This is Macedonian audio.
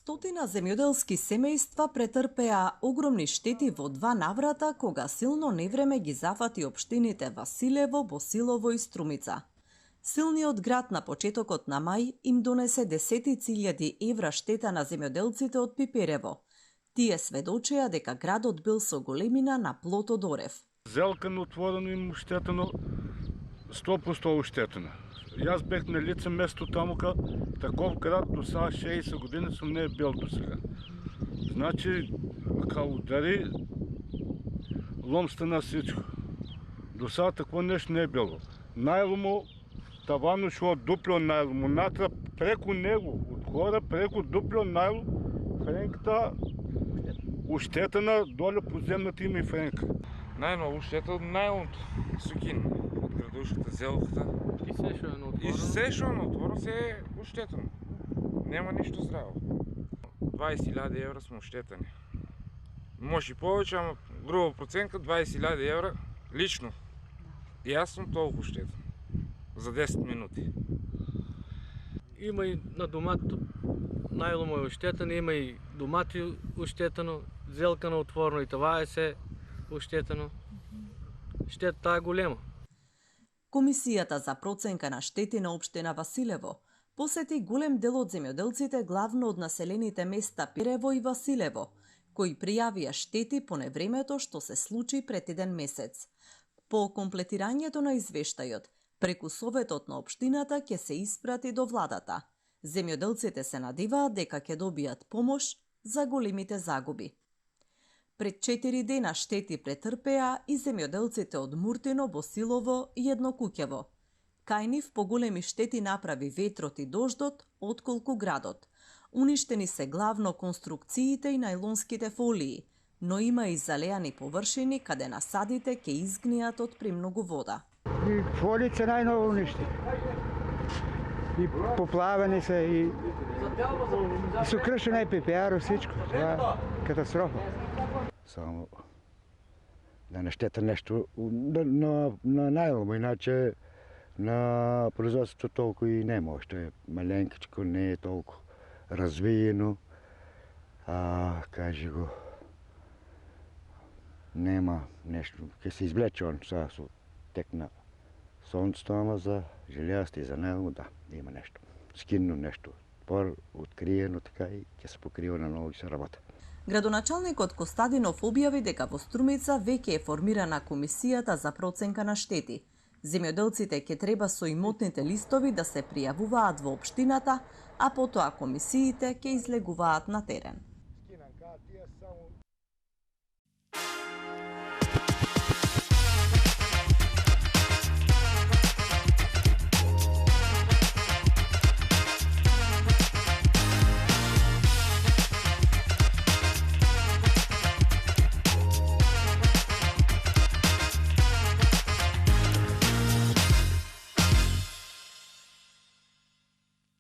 стотина земјоделски семејства претрпеа огромни штети во два наврата кога силно невреме ги зафати општините Василево, Босилово и Струмица. Силниот град на почетокот на мај им донесе десетици илјади евра штета на земјоделците од Пиперево. Тие сведочеа дека градот бил со големина на плот од орев. Зелкано отворено им уштетено, 100% уштетено. Јас бех на лице место таму, таков град до сега 60 години сум не е бил до сега. Значи, као удари, ломста на всичко. До сега такво нешто не е било. Најломо, тавано шо дупло најломо, натра преку него, од гора преку дупло најломо, френката уштетена, доле подземната има и френка. Најно уштета од најломото, сукин, од градушката, зелката. И се што е на отворено? И се што е на отворено се е уштетено. Нема ништо здраво. 20.000 евра сме уштетени. Може и повеќе, ама груба проценка 20.000 евра лично. И јас сум толку уштетен. За 10 минути. Има и на доматото најломо е уштетено, има и домати уштетено, зелка на отворено и това е се уштетено. Штетата е голема. Комисијата за проценка на штети на општина Василево посети голем дел од земјоделците главно од населените места Пирево и Василево, кои пријавија штети по невремето што се случи пред еден месец. По комплетирањето на извештајот, преку советот на општината ќе се испрати до владата. Земјоделците се надеваат дека ќе добијат помош за големите загуби. Пред 4 дена штети претрпеа и земјоделците од Муртино, Босилово и Еднокуќево. Кај нив поголеми штети направи ветрот и дождот, отколку градот. Уништени се главно конструкциите и најлонските фолии, но има и залеани површини каде насадите ќе изгнијат од премногу вода. И фолиите најново уништи. И поплавени се и со кршена и пепеаро всичко. Това е катастрофа. Само да не штета нешто на најломо, иначе на производството толку и нема, што е маленкичко, не е толку развиено, кажи го, нема нешто, ќе се извлече он сега со тек на сонцето, ама за желјасти и за најломо, да има нешто, скинно нешто, откриено така и ќе се покрива на ново и се работа. Градоначалникот Костадинов објави дека во Струмица веќе е формирана комисијата за проценка на штети. Земјоделците ќе треба со имотните листови да се пријавуваат во општината, а потоа комисиите ќе излегуваат на терен.